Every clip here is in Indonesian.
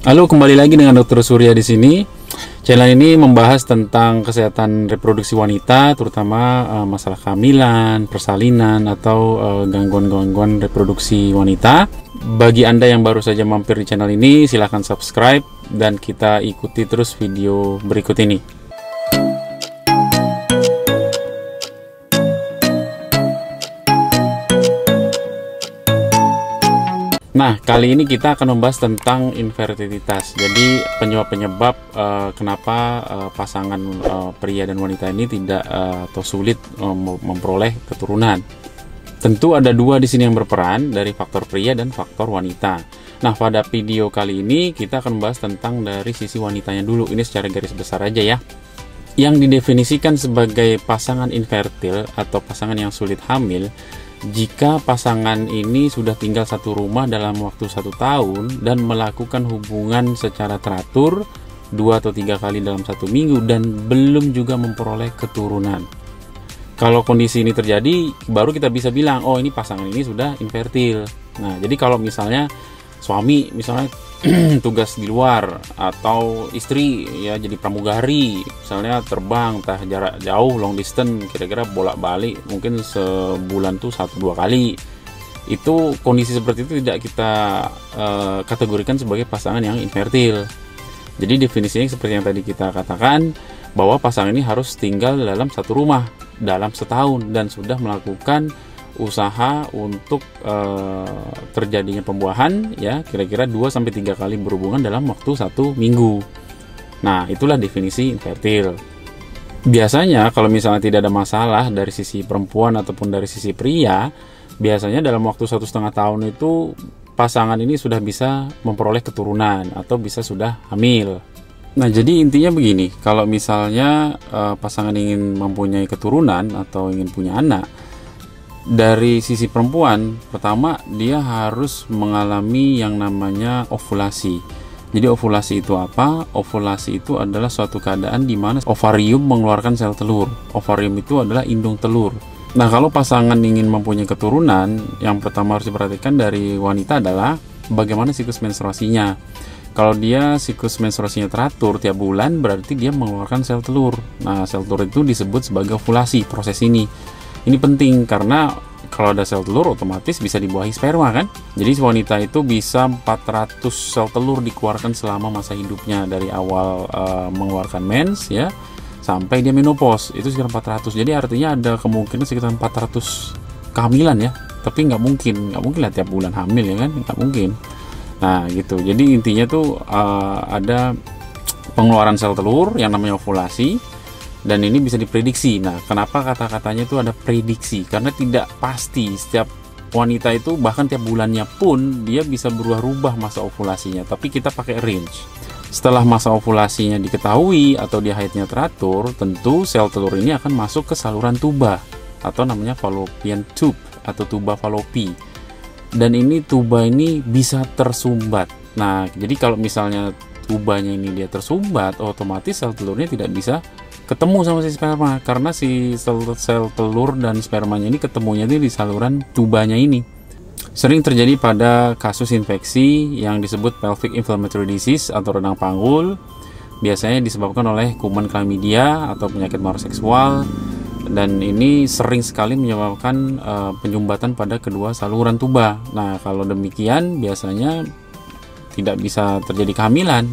Halo, kembali lagi dengan Dr. Surya di sini. Channel ini membahas tentang kesehatan reproduksi wanita, terutama masalah kehamilan, persalinan, atau gangguan-gangguan reproduksi wanita. Bagi Anda yang baru saja mampir di channel ini, silahkan subscribe dan kita ikuti terus video berikut ini. Nah, kali ini kita akan membahas tentang infertilitas. Jadi penyebab-penyebab kenapa pasangan pria dan wanita ini tidak atau sulit memperoleh keturunan. Tentu ada dua di sini yang berperan, dari faktor pria dan faktor wanita. Nah, pada video kali ini kita akan membahas tentang dari sisi wanitanya dulu. Ini secara garis besar aja ya. Yang didefinisikan sebagai pasangan infertil atau pasangan yang sulit hamil jika pasangan ini sudah tinggal satu rumah dalam waktu 1 tahun dan melakukan hubungan secara teratur 2 atau 3 kali dalam 1 minggu dan belum juga memperoleh keturunan. Kalau kondisi ini terjadi, baru kita bisa bilang, oh ini pasangan ini sudah infertil. Nah, jadi kalau misalnya suami misalnya tugas di luar, atau istri ya jadi pramugari, misalnya terbang entah jarak jauh long distance, kira-kira bolak-balik mungkin sebulan tuh 1-2 kali, itu kondisi seperti itu tidak kita kategorikan sebagai pasangan yang infertil. Jadi definisinya seperti yang tadi kita katakan, bahwa pasangan ini harus tinggal dalam satu rumah dalam setahun dan sudah melakukan usaha untuk terjadinya pembuahan ya kira-kira 2-3 kali berhubungan dalam waktu 1 minggu. Nah, itulah definisi infertil. Biasanya kalau misalnya tidak ada masalah dari sisi perempuan ataupun dari sisi pria, biasanya dalam waktu 1,5 tahun itu pasangan ini sudah bisa memperoleh keturunan atau bisa sudah hamil. Nah, jadi intinya begini, kalau misalnya pasangan ingin mempunyai keturunan atau ingin punya anak, dari sisi perempuan, pertama dia harus mengalami yang namanya ovulasi. Jadi ovulasi itu apa? Ovulasi itu adalah suatu keadaan di mana ovarium mengeluarkan sel telur. Ovarium itu adalah indung telur. Nah, kalau pasangan ingin mempunyai keturunan, yang pertama harus diperhatikan dari wanita adalah bagaimana siklus menstruasinya. Kalau dia siklus menstruasinya teratur tiap bulan, berarti dia mengeluarkan sel telur. Nah, sel telur itu disebut sebagai ovulasi, proses ini. Ini penting karena kalau ada sel telur otomatis bisa dibuahi sperma kan. Jadi wanita itu bisa 400 sel telur dikeluarkan selama masa hidupnya, dari awal mengeluarkan mens ya sampai dia menopause, itu sekitar 400. Jadi artinya ada kemungkinan sekitar 400 kehamilan ya. Tapi nggak mungkin lah tiap bulan hamil ya kan, nggak mungkin. Nah gitu. Jadi intinya tuh ada pengeluaran sel telur yang namanya ovulasi. Dan ini bisa diprediksi. Nah, kenapa kata-katanya itu ada prediksi? Karena tidak pasti. Setiap wanita itu bahkan tiap bulannya pun dia bisa berubah-ubah masa ovulasinya. Tapi kita pakai range. Setelah masa ovulasinya diketahui atau dia haidnya teratur, tentu sel telur ini akan masuk ke saluran tuba atau namanya fallopian tube atau tuba fallopi. Dan ini tuba ini bisa tersumbat. Nah, jadi kalau misalnya tubanya ini dia tersumbat, otomatis sel telurnya tidak bisa ketemu sama si sperma, karena si sel telur dan spermanya ini ketemunya di saluran tubanya ini. Sering terjadi pada kasus infeksi yang disebut pelvic inflammatory disease atau radang panggul. Biasanya disebabkan oleh kuman chlamydia atau penyakit menular seksual, dan ini sering sekali menyebabkan penyumbatan pada kedua saluran tuba. Nah, kalau demikian biasanya tidak bisa terjadi kehamilan.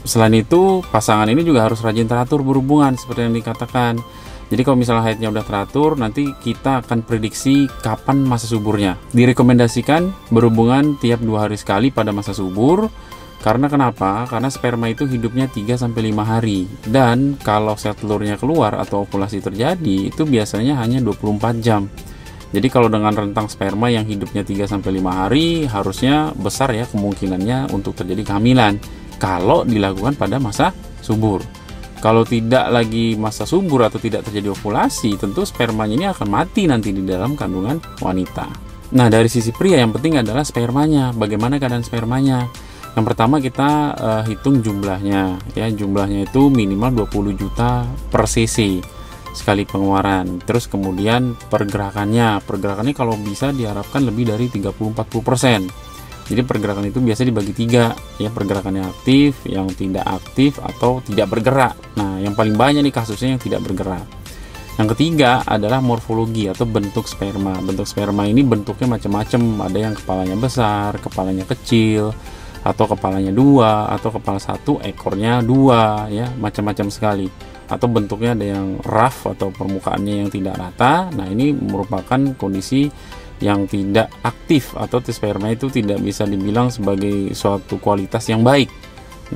Selain itu, pasangan ini juga harus rajin teratur berhubungan seperti yang dikatakan. Jadi kalau misalnya haidnya udah teratur, nanti kita akan prediksi kapan masa suburnya. Direkomendasikan berhubungan tiap 2 hari sekali pada masa subur. Karena kenapa? Karena sperma itu hidupnya 3-5 hari. Dan kalau sel telurnya keluar atau ovulasi terjadi, itu biasanya hanya 24 jam. Jadi kalau dengan rentang sperma yang hidupnya 3-5 hari, harusnya besar ya kemungkinannya untuk terjadi kehamilan kalau dilakukan pada masa subur. Kalau tidak lagi masa subur atau tidak terjadi ovulasi, tentu spermanya ini akan mati nanti di dalam kandungan wanita. Nah, dari sisi pria yang penting adalah spermanya. Bagaimana keadaan spermanya? Yang pertama kita hitung jumlahnya ya. Jumlahnya itu minimal 20 juta per cc sekali pengeluaran. Terus kemudian pergerakannya kalau bisa diharapkan lebih dari 30-40%. Jadi pergerakan itu biasa dibagi 3 ya, pergerakan yang aktif, yang tidak aktif, atau tidak bergerak. Nah, yang paling banyak nih kasusnya yang tidak bergerak. Yang ketiga adalah morfologi atau bentuk sperma. Bentuk sperma ini bentuknya macam-macam, ada yang kepalanya besar, kepalanya kecil, atau kepalanya 2, atau kepala 1, ekornya 2 ya, macam-macam sekali. Atau bentuknya ada yang rough atau permukaannya yang tidak rata. Nah, ini merupakan kondisi yang tidak aktif, atau sperma itu tidak bisa dibilang sebagai suatu kualitas yang baik.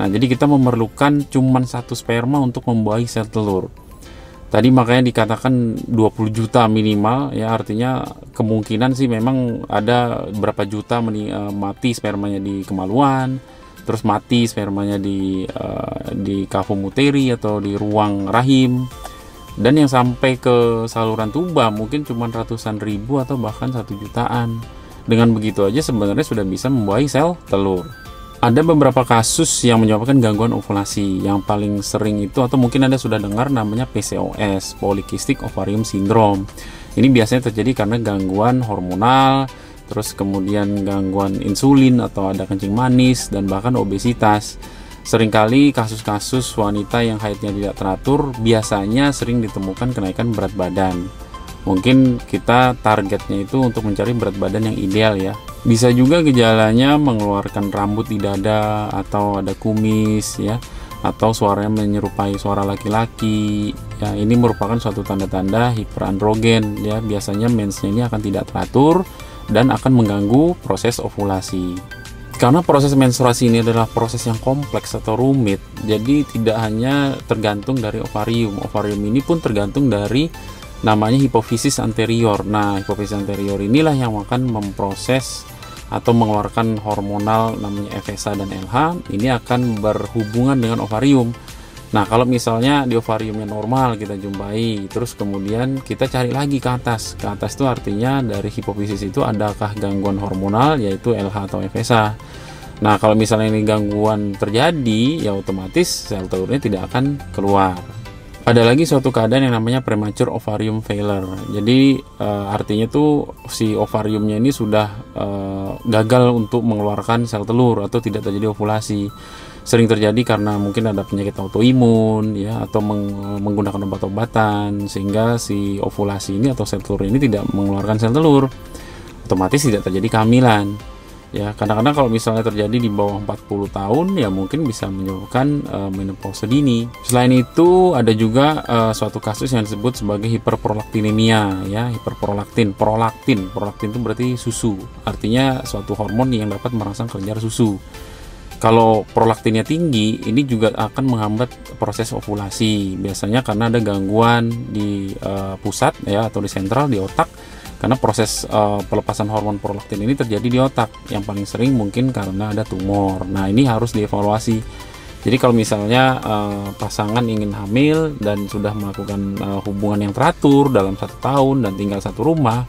Nah, jadi kita memerlukan cuman 1 sperma untuk membuahi sel telur. Tadi makanya dikatakan 20 juta minimal ya, artinya kemungkinan sih memang ada berapa juta mati spermanya di kemaluan, terus mati spermanya di kavum uteri atau di ruang rahim, dan yang sampai ke saluran tuba mungkin cuma ratusan ribu atau bahkan 1 jutaan. Dengan begitu aja sebenarnya sudah bisa membuahi sel telur. Ada beberapa kasus yang menyebabkan gangguan ovulasi. Yang paling sering itu, atau mungkin Anda sudah dengar, namanya PCOS, Polycystic Ovarium Syndrome. Ini biasanya terjadi karena gangguan hormonal, terus kemudian gangguan insulin atau ada kencing manis, dan bahkan obesitas. Seringkali kasus-kasus wanita yang haidnya tidak teratur biasanya sering ditemukan kenaikan berat badan. Mungkin kita targetnya itu untuk mencari berat badan yang ideal ya. Bisa juga gejalanya mengeluarkan rambut di dada, atau ada kumis ya, atau suaranya menyerupai suara laki-laki. Ya, ini merupakan suatu tanda-tanda hiperandrogen ya. Biasanya mensnya ini akan tidak teratur dan akan mengganggu proses ovulasi. Karena proses menstruasi ini adalah proses yang kompleks atau rumit, jadi tidak hanya tergantung dari ovarium. Ovarium ini pun tergantung dari namanya hipofisis anterior. Nah, hipofisis anterior inilah yang akan memproses atau mengeluarkan hormonal namanya FSH dan LH. Ini akan berhubungan dengan ovarium. Nah, kalau misalnya di ovariumnya normal kita jumpai, terus kemudian kita cari lagi ke atas. Ke atas itu artinya dari hipofisis itu adakah gangguan hormonal, yaitu LH atau FSH. Nah, kalau misalnya ini gangguan terjadi, ya otomatis sel telurnya tidak akan keluar. Ada lagi suatu keadaan yang namanya premature ovarium failure. Jadi artinya tuh si ovariumnya ini sudah gagal untuk mengeluarkan sel telur atau tidak terjadi ovulasi. Sering terjadi karena mungkin ada penyakit autoimun ya, atau menggunakan obat-obatan sehingga si ovulasi ini atau sel telur ini tidak mengeluarkan sel telur. Otomatis tidak terjadi kehamilan. Ya, kadang-kadang kalau misalnya terjadi di bawah 40 tahun ya mungkin bisa menyebabkan menopause dini. Selain itu ada juga suatu kasus yang disebut sebagai hiperprolaktinemia ya, prolaktin itu berarti susu. Artinya suatu hormon yang dapat merangsang kelenjar susu. Kalau prolaktinnya tinggi, ini juga akan menghambat proses ovulasi. Biasanya karena ada gangguan di pusat ya, atau di sentral di otak. Karena proses pelepasan hormon prolaktin ini terjadi di otak. Yang paling sering mungkin karena ada tumor. Nah, ini harus dievaluasi. Jadi kalau misalnya pasangan ingin hamil dan sudah melakukan hubungan yang teratur dalam 1 tahun dan tinggal satu rumah,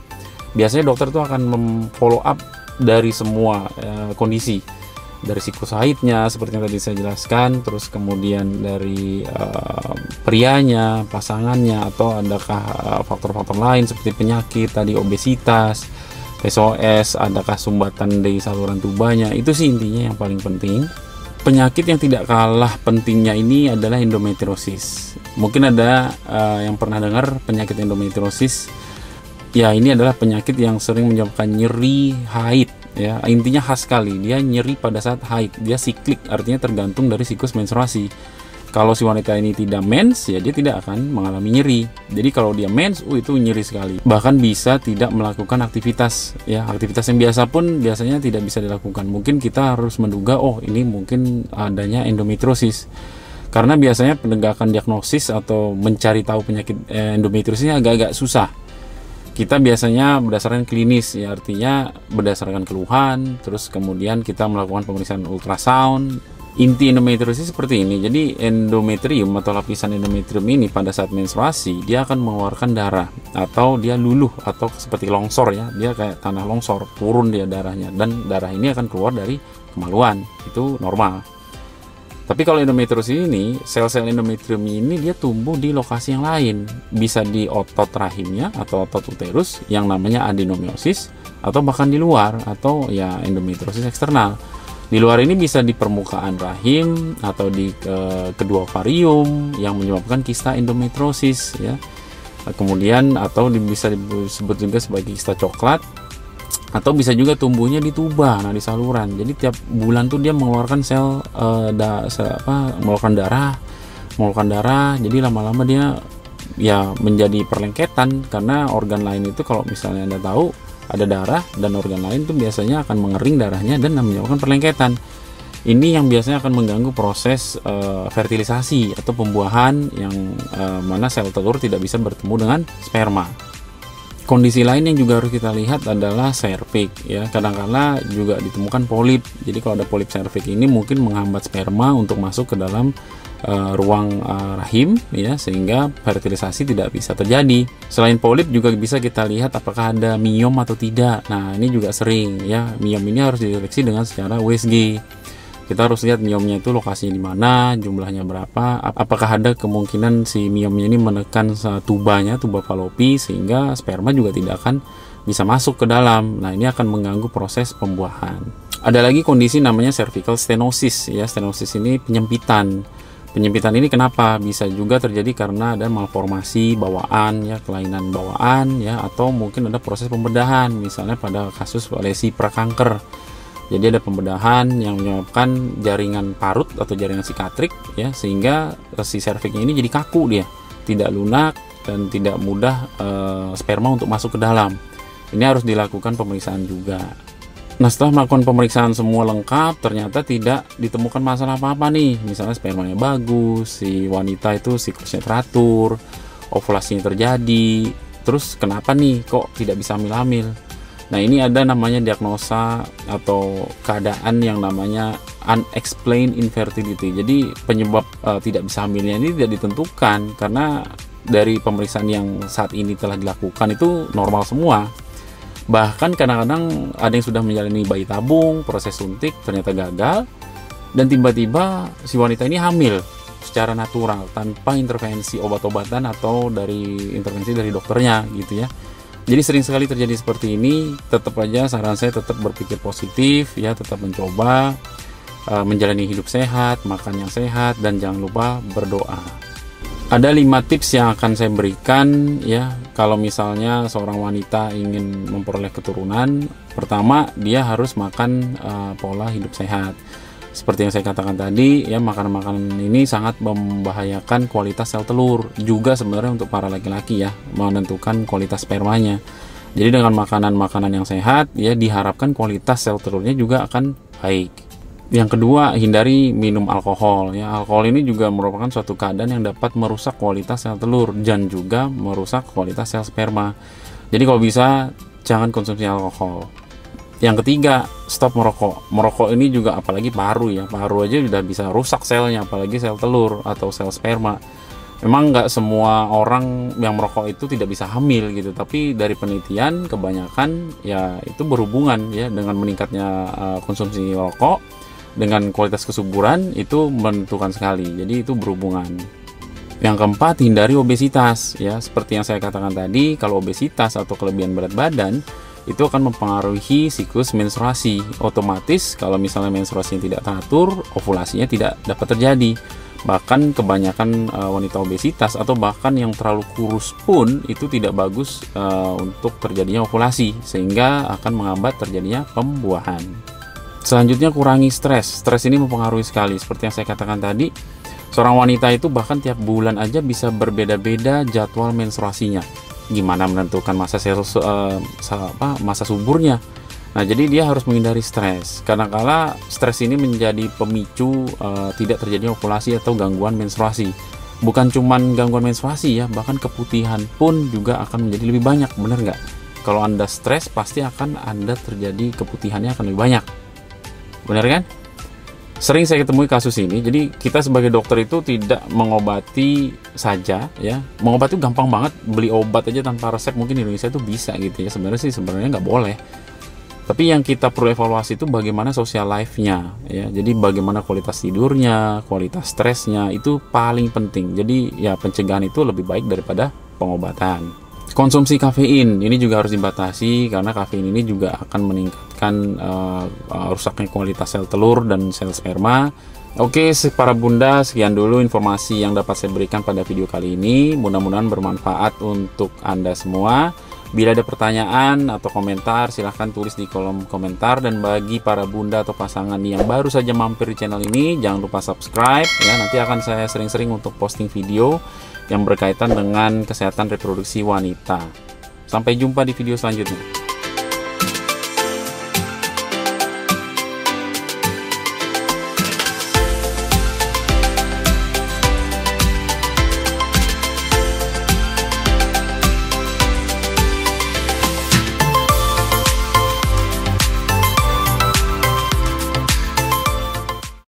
biasanya dokter itu akan memfollow up dari semua kondisi. Dari siklus haidnya seperti yang tadi saya jelaskan, terus kemudian dari prianya, pasangannya, atau adakah faktor-faktor lain seperti penyakit tadi, obesitas, PCOS, adakah sumbatan di saluran tubanya. Itu sih intinya yang paling penting. Penyakit yang tidak kalah pentingnya ini adalah endometriosis. Mungkin ada yang pernah dengar penyakit endometriosis. Ya, ini adalah penyakit yang sering menyebabkan nyeri haid. Ya, intinya khas sekali, dia nyeri pada saat haid, dia siklik, artinya tergantung dari siklus menstruasi. Kalau si wanita ini tidak mens, ya dia tidak akan mengalami nyeri. Jadi kalau dia mens, itu nyeri sekali. Bahkan bisa tidak melakukan aktivitas, ya aktivitas yang biasa pun biasanya tidak bisa dilakukan. Mungkin kita harus menduga, oh ini mungkin adanya endometriosis. Karena biasanya penegakan diagnosis atau mencari tahu penyakit endometriosisnya agak-agak susah. Kita biasanya berdasarkan klinis, ya artinya berdasarkan keluhan, terus kemudian kita melakukan pemeriksaan ultrasound. Inti endometriosis seperti ini. Jadi endometrium atau lapisan endometrium ini pada saat menstruasi dia akan mengeluarkan darah, atau dia luluh atau seperti longsor ya, dia kayak tanah longsor, turun dia darahnya, dan darah ini akan keluar dari kemaluan. Itu normal. Tapi kalau endometriosis ini, sel-sel endometrium ini dia tumbuh di lokasi yang lain, bisa di otot rahimnya atau otot uterus yang namanya adenomiosis, atau bahkan di luar, atau ya endometriosis eksternal. Di luar ini bisa di permukaan rahim atau di kedua ovarium yang menyebabkan kista endometriosis ya. Kemudian atau bisa disebut juga sebagai kista coklat, atau bisa juga tumbuhnya di tuba, nah di saluran. Jadi tiap bulan tuh dia mengeluarkan mengeluarkan darah. Jadi lama-lama dia ya menjadi perlengketan, karena organ lain itu kalau misalnya Anda tahu ada darah dan organ lain tuh biasanya akan mengering darahnya dan menyebabkan perlengketan. Ini yang biasanya akan mengganggu proses fertilisasi atau pembuahan yang mana sel telur tidak bisa bertemu dengan sperma. Kondisi lain yang juga harus kita lihat adalah serviks ya. Kadang-kala juga ditemukan polip. Jadi kalau ada polip serviks ini mungkin menghambat sperma untuk masuk ke dalam ruang rahim ya, sehingga fertilisasi tidak bisa terjadi. Selain polip juga bisa kita lihat apakah ada miom atau tidak. Nah, ini juga sering ya. Miom ini harus dideteksi dengan secara USG. Kita harus lihat miomnya itu lokasinya di mana, jumlahnya berapa, apakah ada kemungkinan si miomnya ini menekan tuba falopi sehingga sperma juga tidak akan bisa masuk ke dalam. Nah, ini akan mengganggu proses pembuahan. Ada lagi kondisi namanya cervical stenosis ya. Stenosis ini penyempitan. Penyempitan ini kenapa? Bisa juga terjadi karena ada malformasi bawaan ya, kelainan bawaan ya, atau mungkin ada proses pembedahan, misalnya pada kasus lesi prakanker. Jadi ada pembedahan yang menyebabkan jaringan parut atau jaringan sikatrik ya, sehingga si serviknya ini jadi kaku, dia tidak lunak dan tidak mudah sperma untuk masuk ke dalam. Ini harus dilakukan pemeriksaan juga. Nah, setelah melakukan pemeriksaan semua lengkap, ternyata tidak ditemukan masalah apa-apa nih. Misalnya spermanya bagus, si wanita itu siklusnya teratur, ovulasinya terjadi. Terus kenapa nih kok tidak bisa hamil-hamil? Nah, ini ada namanya diagnosa atau keadaan yang namanya unexplained infertility. Jadi penyebab tidak bisa hamilnya ini tidak ditentukan, karena dari pemeriksaan yang saat ini telah dilakukan itu normal semua. Bahkan kadang-kadang ada yang sudah menjalani bayi tabung, proses suntik ternyata gagal, dan tiba-tiba si wanita ini hamil secara natural tanpa intervensi obat-obatan atau dari intervensi dari dokternya gitu ya. Jadi sering sekali terjadi seperti ini. Tetap aja saran saya tetap berpikir positif ya, tetap mencoba menjalani hidup sehat, makan yang sehat, dan jangan lupa berdoa. Ada 5 tips yang akan saya berikan ya, kalau misalnya seorang wanita ingin memperoleh keturunan. Pertama, dia harus makan pola hidup sehat. Seperti yang saya katakan tadi ya, makanan-makanan ini sangat membahayakan kualitas sel telur, juga sebenarnya untuk para laki-laki ya, menentukan kualitas spermanya. Jadi dengan makanan-makanan yang sehat ya, diharapkan kualitas sel telurnya juga akan baik. Yang kedua, hindari minum alkohol ya. Alkohol ini juga merupakan suatu keadaan yang dapat merusak kualitas sel telur dan juga merusak kualitas sel sperma. Jadi kalau bisa jangan konsumsi alkohol. Yang ketiga, stop merokok. Merokok ini juga apalagi paru ya, paru aja udah bisa rusak selnya, apalagi sel telur atau sel sperma. Memang nggak semua orang yang merokok itu tidak bisa hamil gitu, tapi dari penelitian kebanyakan ya itu berhubungan ya dengan meningkatnya konsumsi rokok dengan kualitas kesuburan, itu menentukan sekali. Jadi itu berhubungan. Yang keempat, hindari obesitas ya. Seperti yang saya katakan tadi, kalau obesitas atau kelebihan berat badan itu akan mempengaruhi siklus menstruasi. Otomatis kalau misalnya menstruasinya tidak teratur, ovulasinya tidak dapat terjadi. Bahkan kebanyakan wanita obesitas atau bahkan yang terlalu kurus pun itu tidak bagus untuk terjadinya ovulasi, sehingga akan menghambat terjadinya pembuahan. Selanjutnya, kurangi stres. Stres ini mempengaruhi sekali. Seperti yang saya katakan tadi, seorang wanita itu bahkan tiap bulan aja bisa berbeda-beda jadwal menstruasinya. Gimana menentukan masa suburnya? Nah, jadi dia harus menghindari stres. Kadang-kala stres ini menjadi pemicu tidak terjadinya ovulasi atau gangguan menstruasi. Bukan cuman gangguan menstruasi ya, bahkan keputihan pun juga akan menjadi lebih banyak. Bener nggak? Kalau Anda stres, pasti akan Anda terjadi keputihannya akan lebih banyak. Bener kan? Sering saya ketemui kasus ini. Jadi kita sebagai dokter itu tidak mengobati saja ya. Mengobati itu gampang banget, beli obat aja tanpa resep mungkin di Indonesia itu bisa gitu ya. Sebenarnya nggak boleh. Tapi yang kita perlu evaluasi itu bagaimana social life-nya ya. Jadi bagaimana kualitas tidurnya, kualitas stresnya, itu paling penting. Jadi ya pencegahan itu lebih baik daripada pengobatan. Konsumsi kafein ini juga harus dibatasi, karena kafein ini juga akan meningkatkan rusaknya kualitas sel telur dan sel sperma. Oke, para bunda, sekian dulu informasi yang dapat saya berikan pada video kali ini. Mudah-mudahan bermanfaat untuk Anda semua. Bila ada pertanyaan atau komentar, silahkan tulis di kolom komentar. Dan bagi para bunda atau pasangan yang baru saja mampir di channel ini, jangan lupa subscribe ya. Nanti akan saya sering-sering untuk posting video yang berkaitan dengan kesehatan reproduksi wanita. Sampai jumpa di video selanjutnya.